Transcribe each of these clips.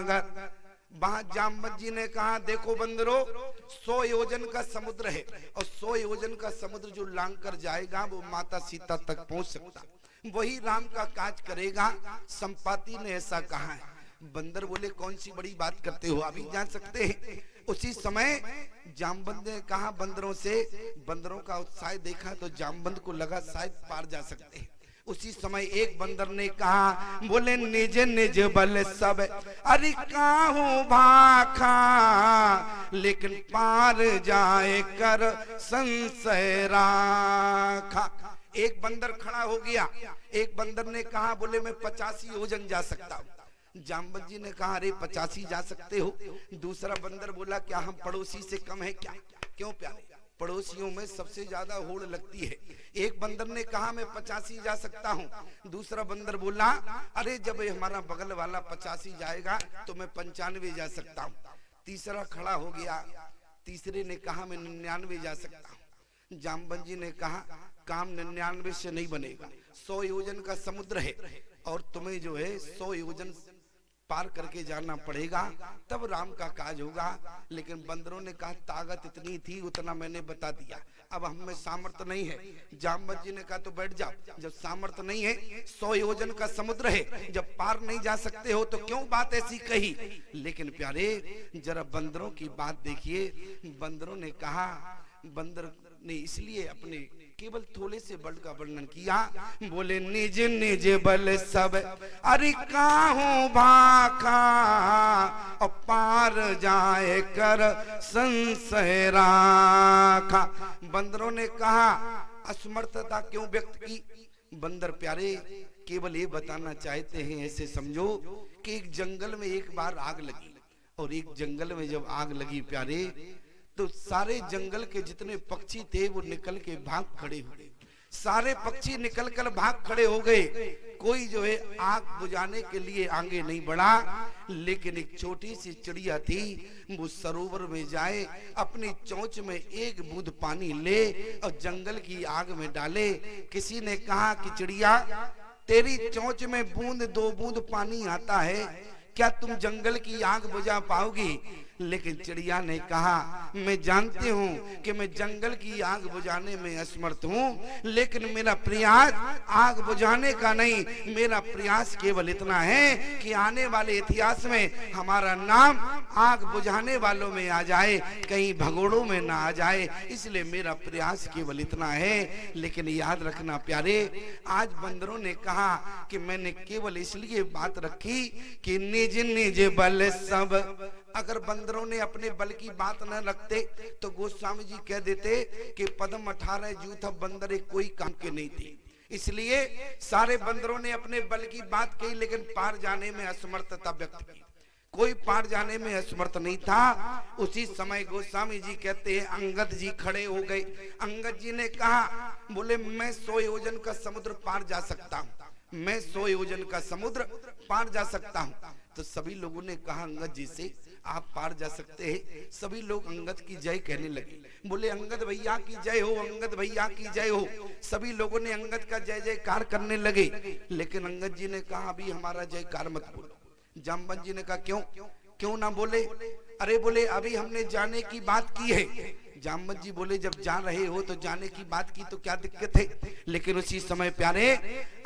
सागर। वहां जामवंत जी ने कहा देखो बंदरो, 100 योजन का समुद्र है और 100 योजन का समुद्र जो लांग कर जाएगा वो माता सीता तक पहुंच सकता, वही राम का काज करेगा। संपाति ने ऐसा कहा है। बंदर बोले कौन सी बड़ी बात करते हो, अभी जान सकते हैं। उसी समय जामवंत ने कहा बंदरों से, बंदरों का उत्साह देखा तो जामवंत को लगा शायद पार जा सकते हैं। उसी समय एक बंदर ने कहा, बोले निज निज बल सब अरे काहू भाखा, लेकिन पार जाए कर संशय राखा। एक बंदर खड़ा हो गया। एक बंदर ने कहा, बोले मैं 85 योजन जा सकता हूँ। जामवंत जी ने कहा अरे 85 जा सकते हो। दूसरा बंदर बोला क्या हम पड़ोसी से कम है क्या? क्यों प्यारे, पड़ोसियों में सबसे ज्यादा होड़ लगती है। एक बंदर ने कहा मैं 85 जा सकता हूँ। दूसरा बंदर बोला अरे जब हमारा बगल वाला 85 जाएगा तो मैं 95 जा सकता हूँ। तीसरा खड़ा हो गया। तीसरे ने कहा मैं 99 जा सकता हूँ। जामवंत जी ने कहा काम 99 से नहीं बनेगा, 100 योजन का समुद्र है और तुम्हें जो है 100 योजन पार करके जाना पड़ेगा, तब राम का काज होगा। लेकिन बंदरों ने कहा ताकत इतनी थी उतना मैंने बता दिया, अब हम में सामर्थ्य नहीं है। जामवंत जी ने कहा तो बैठ जाओ, जब सामर्थ्य नहीं है, 100 योजन का समुद्र है, जब पार नहीं जा सकते हो तो क्यों बात ऐसी कही। लेकिन प्यारे जरा बंदरों की बात देखिए। बंदरों ने कहा, बंदर ने इसलिए अपने केवल थोड़े से बल का वर्णन किया, बोले निज निज बल सब अरे काहू भाखा, और पार जाए कर संशय राखा। बंदरों ने कहा असमर्थता क्यों व्यक्त की। बंदर प्यारे केवल ये बताना चाहते हैं, ऐसे समझो कि एक जंगल में एक बार आग लगी, और एक जंगल में जब आग लगी प्यारे तो सारे जंगल के जितने पक्षी थे वो निकल के भाग खड़े हो गए। सारे पक्षी निकल कर भाग खड़े हो गए। कोई जो है आग बुझाने के लिए आगे नहीं बढ़ा। लेकिन एक छोटी सी चिड़िया थी, वो सरोवर में जाए, अपनी चोंच में एक बूंद पानी ले और जंगल की आग में डाले। किसी ने कहा कि चिड़िया तेरी चोंच में बूंद 2 बूंद पानी आता है, क्या तुम जंगल की आग बुझा पाओगी? लेकिन चिड़िया ने कहा मैं जानती हूँ कि मैं जंगल की आग बुझाने में असमर्थ हूँ, लेकिन मेरा प्रयास आग बुझाने का नहीं, मेरा प्रयास केवल इतना है कि आने वाले इतिहास में हमारा नाम आग बुझाने वालों में आ जाए, कहीं भगोड़ों में ना आ जाए, इसलिए मेरा प्रयास केवल इतना है। लेकिन याद रखना प्यारे, आज बंदरों ने कहा कि मैंने केवल इसलिए बात रखी कि निज निज बल सब। अगर बंदरों ने अपने बल की बात न रखते तो गोस्वामी जी कह देते कि पद्म 18 जूथ बंदर कोई काम के नहीं थे। इसलिए सारे बंदरों ने अपने बल की बात कही, लेकिन पार जाने में असमर्थता व्यक्त की। कोई पार जाने में असमर्थ नहीं था। उसी समय गोस्वामी जी कहते हैं अंगद जी खड़े हो गए। अंगद जी ने कहा, बोले मैं 100 योजन का समुद्र पार जा सकता हूँ, मैं 100 योजन का समुद्र पार जा सकता हूँ। तो सभी लोगों ने कहा अंगद जी से आप पार जा सकते हैं। सभी लोग अंगद की जय कहने लगे। बोले अंगद भैया की जय हो, अंगद भैया की जय हो। सभी लोगों ने अंगद का जय जयकार करने लगे। लेकिन अंगद जी ने कहा अभी हमारा जयकार मत बोलो। जामवंत जी ने कहा क्यों ना बोले? अरे बोले अभी हमने जाने की बात की है। जामवंत जी बोले जब जा रहे हो तो जाने की बात की तो क्या दिक्कत है? लेकिन उसी समय प्यारे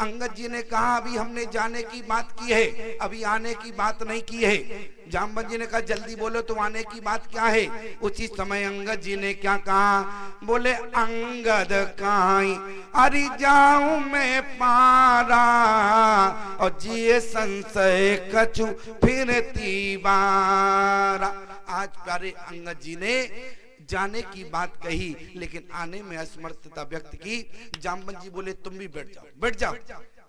अंगद जी ने कहा अभी हमने जाने की बात की है, अभी आने की बात नहीं की है। जामवंत जी ने कहा जल्दी बोलो तो आने की बात क्या है? उसी समय अंगद जी ने क्या कहा? बोले अंगद काई अरे जाऊं मैं पारा, और जिए संशय कछु फिरती बारा। आज प्यारे अंगद जी ने जाने की बात कही, लेकिन आने में असमर्थता व्यक्त की। जामवंत जी बोले तुम भी बैठ जाओ, बैठ जाओ।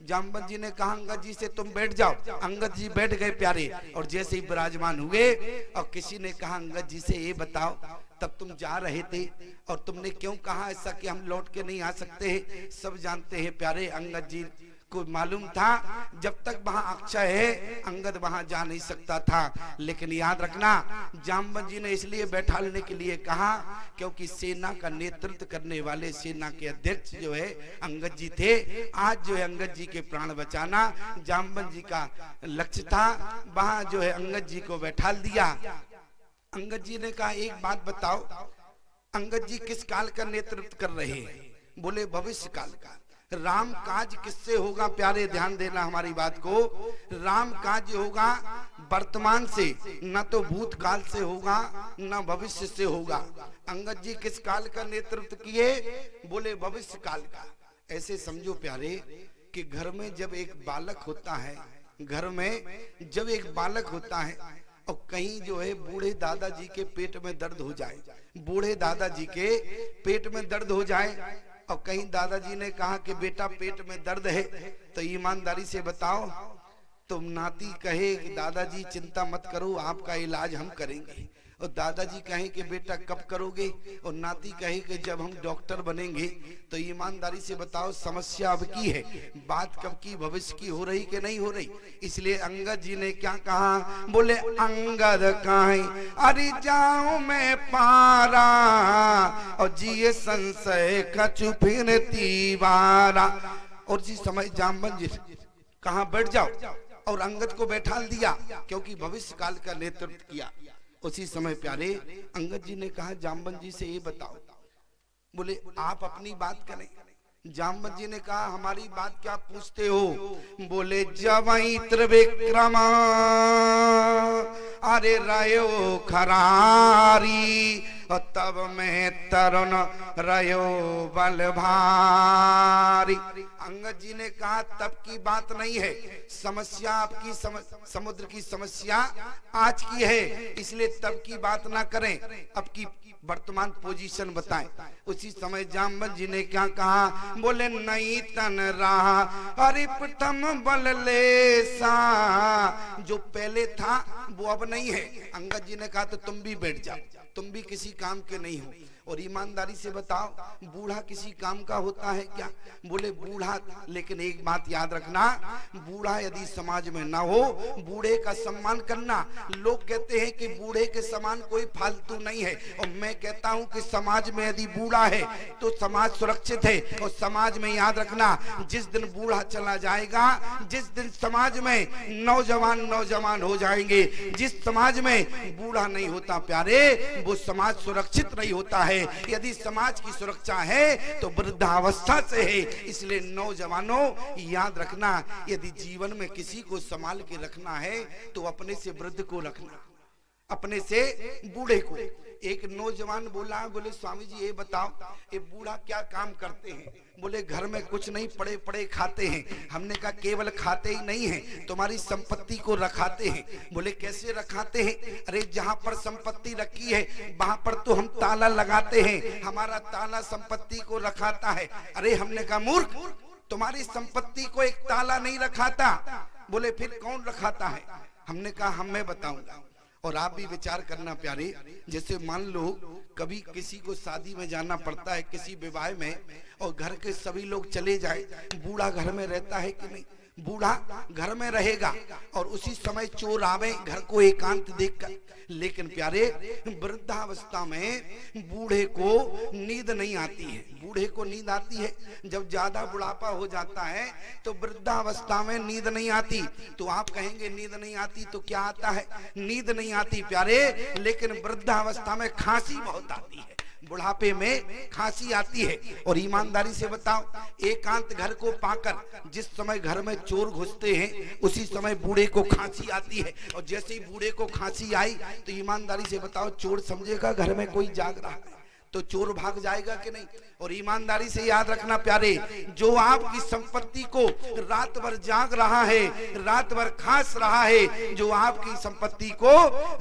जामवंत जी ने कहा अंगद जी से तुम बैठ जाओ। अंगद जी बैठ गए प्यारे, और जैसे ही विराजमान हुए और किसी ने कहा अंगद जी से ये बताओ तब तुम जा रहे थे और तुमने क्यों कहा ऐसा कि हम लौट के नहीं आ सकते हैं? सब जानते हैं प्यारे अंगद जी को मालूम था जब तक वहां अक्षय है अंगद वहां जा नहीं सकता था। लेकिन याद रखना जामवंत जी ने इसलिए बैठालने के लिए कहा क्योंकि सेना का नेतृत्व करने वाले सेना के अध्यक्ष जो है अंगद जी थे। आज जो है अंगद जी के प्राण बचाना जामवंत जी का लक्ष्य था। वहां जो है अंगद जी को बैठाल दिया। अंगद जी ने कहा एक बात बताओ, अंगद जी किस काल का नेतृत्व कर रहे हैं? बोले भविष्य काल का। राम काज किससे होगा? प्यारे ध्यान देना हमारी बात को। राम काज होगा वर्तमान से, न तो भूतकाल से होगा न भविष्य से होगा। अंगद जी किस काल का नेतृत्व किए? बोले भविष्य काल का। ऐसे समझो प्यारे कि घर में जब एक बालक होता है, घर में जब एक बालक होता है और कहीं जो है बूढ़े दादाजी के पेट में दर्द हो जाए, बूढ़े दादाजी के पेट में दर्द हो जाए और कहीं दादाजी ने कहा कि बेटा पेट में दर्द है, तो ईमानदारी से बताओ तुम नाती कहे कि दादाजी चिंता मत करो आपका इलाज हम करेंगे, और दादाजी कहें कि बेटा कब करोगे, और नाती कहे कि जब हम डॉक्टर बनेंगे, तो ईमानदारी से बताओ समस्या अब की है, बात कब की, भविष्य की हो रही कि नहीं हो रही। इसलिए अंगद जी ने क्या कहा? बोले अंगद काहे अरे जाऊं मैं पारा और जिए संशय कछु फिर तीवारा। और जिस समय जामवंत जी कहा बैठ जाओ और अंगद को बैठाल दिया क्योंकि भविष्य काल का नेतृत्व किया। उसी समय प्यारे अंगद जी ने कहा जामवंत जी से ये बताओ। बोले आप अपनी बात करें। जामवंत जी ने कहा हमारी बात क्या पूछते हो? बोले जवई त्रिविक्रमा अरे रयो खरारी और तब मैं तरुण रयो बल भारी। अंगद जी ने कहा तब की बात नहीं है, समस्या आपकी समुद्र की समस्या आज की है, इसलिए तब की बात ना करें, अब की वर्तमान पोजीशन बताएं। उसी समय जामवंत जी ने क्या कहा? बोले नहीं तन रहा अरे प्रथम बल लेसा, जो पहले था वो अब नहीं है। अंगद जी ने कहा तो तुम भी बैठ जाओ, तुम भी किसी काम के नहीं हो। और ईमानदारी से बताओ बूढ़ा किसी काम का होता है क्या? बोले बूढ़ा, लेकिन एक बात याद रखना, बूढ़ा यदि समाज में ना हो, बूढ़े का सम्मान करना। लोग कहते हैं कि बूढ़े के समान कोई फालतू नहीं है, और मैं कहता हूं कि समाज में यदि बूढ़ा है तो समाज सुरक्षित है। और समाज में याद रखना जिस दिन बूढ़ा चला जाएगा, जिस दिन समाज में नौजवान हो जाएंगे, जिस समाज में बूढ़ा नहीं होता प्यारे वो समाज सुरक्षित नहीं होता है। यदि समाज की सुरक्षा है तो वृद्धावस्था से है। इसलिए नौजवानों याद रखना, यदि जीवन में किसी को संभाल के रखना है तो अपने से वृद्ध को रखना, अपने से बूढ़े को। एक नौजवान बोला, बोले स्वामी जी ये बताओ ये बूढ़ा क्या काम करते हैं? बोले घर में कुछ नहीं, पड़े पड़े खाते हैं। हमने कहा केवल खाते ही नहीं है, तुम्हारी संपत्ति को रखाते हैं। बोले कैसे रखाते हैं? अरे जहां पर संपत्ति रखी है वहां पर तो हम ताला लगाते हैं, हमारा ताला संपत्ति को रखाता है। अरे हमने कहा मूर्ख, तुम्हारी संपत्ति को एक ताला नहीं रखाता। बोले फिर कौन रखाता है? हमने कहा हम मैं बताऊंगा। और आप भी विचार करना प्यारे, जैसे मान लो कभी किसी को शादी में जाना पड़ता है, किसी विवाह में, और घर के सभी लोग चले जाए, बूढ़ा घर में रहता है कि नहीं? बूढ़ा घर में रहेगा और उसी समय चोर आवे घर को एकांत देखकर। लेकिन प्यारे वृद्धावस्था में बूढ़े को नींद नहीं आती है। बूढ़े को नींद आती है जब ज्यादा बुढ़ापा हो जाता है, तो वृद्धावस्था में नींद नहीं आती। तो आप कहेंगे नींद नहीं आती तो क्या आता है? नींद नहीं आती प्यारे, लेकिन वृद्धावस्था में खांसी बहुत आती है, बुढ़ापे में खांसी आती है। और ईमानदारी से बताओ एकांत घर को पाकर जिस समय घर में चोर घुसते हैं उसी समय बूढ़े को खांसी आती है। और जैसे ही बूढ़े को खांसी आई तो ईमानदारी से बताओ चोर समझेगा घर में कोई जाग रहा है तो चोर भाग जाएगा कि नहीं? और ईमानदारी से याद रखना प्यारे, जो आपकी संपत्ति को रात भर जाग रहा है, रात भर खास रहा है, जो आपकी संपत्ति को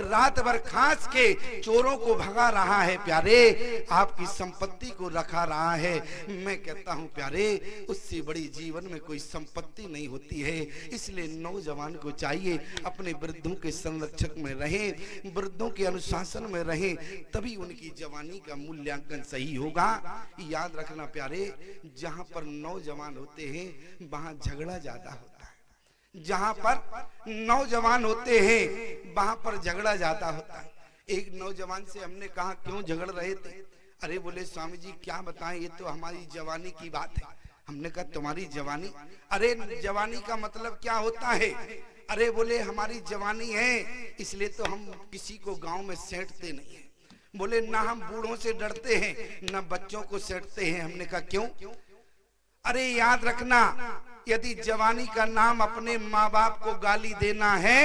रात भर खास के चोरों को भगा रहा है प्यारे, आपकी संपत्ति को रखा रहा है, मैं कहता हूं प्यारे उससे बड़ी जीवन में कोई संपत्ति नहीं होती है। इसलिए नौजवान को चाहिए अपने वृद्धों के संरक्षक में रहें, वृद्धों के अनुशासन में रहें, तभी उनकी जवानी का मूल्य मूल्यांकन सही होगा। याद रखना प्यारे, जहां पर नौजवान होते हैं वहां झगड़ा ज्यादा होता है। जहां पर नौजवान होते हैं वहां पर झगड़ा ज्यादा होता है। एक नौजवान से हमने कहा क्यों झगड़ रहे थे? अरे बोले स्वामी जी क्या बताएं, ये तो हमारी जवानी की बात है। हमने कहा तुम्हारी जवानी? अरे जवानी का मतलब क्या होता है? अरे बोले हमारी जवानी है इसलिए तो हम किसी को गांव में सेंटते नहीं है। बोले ना हम बूढ़ों से डरते हैं ना बच्चों को सेंटते हैं। हमने कहा क्यों? अरे याद रखना, यदि जवानी का नाम अपने माँ बाप को गाली देना है,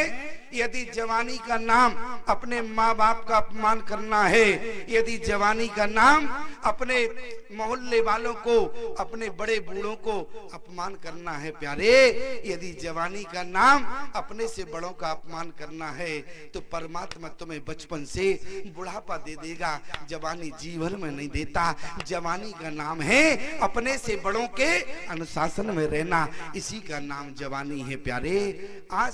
यदि जवानी का नाम अपने माँ बाप का अपमान करना है, यदि जवानी का नाम अपने मोहल्ले वालों को, अपने बड़े बूढ़ों को अपमान करना है प्यारे, यदि जवानी का नाम अपने से बड़ों का अपमान करना है, तो परमात्मा तुम्हें बचपन से बुढ़ापा दे देगा, जवानी जीवन में नहीं देता। जवानी का नाम है अपने से बड़ों के अनुशासन में रहना, इसी का नाम जवानी है प्यारे। आज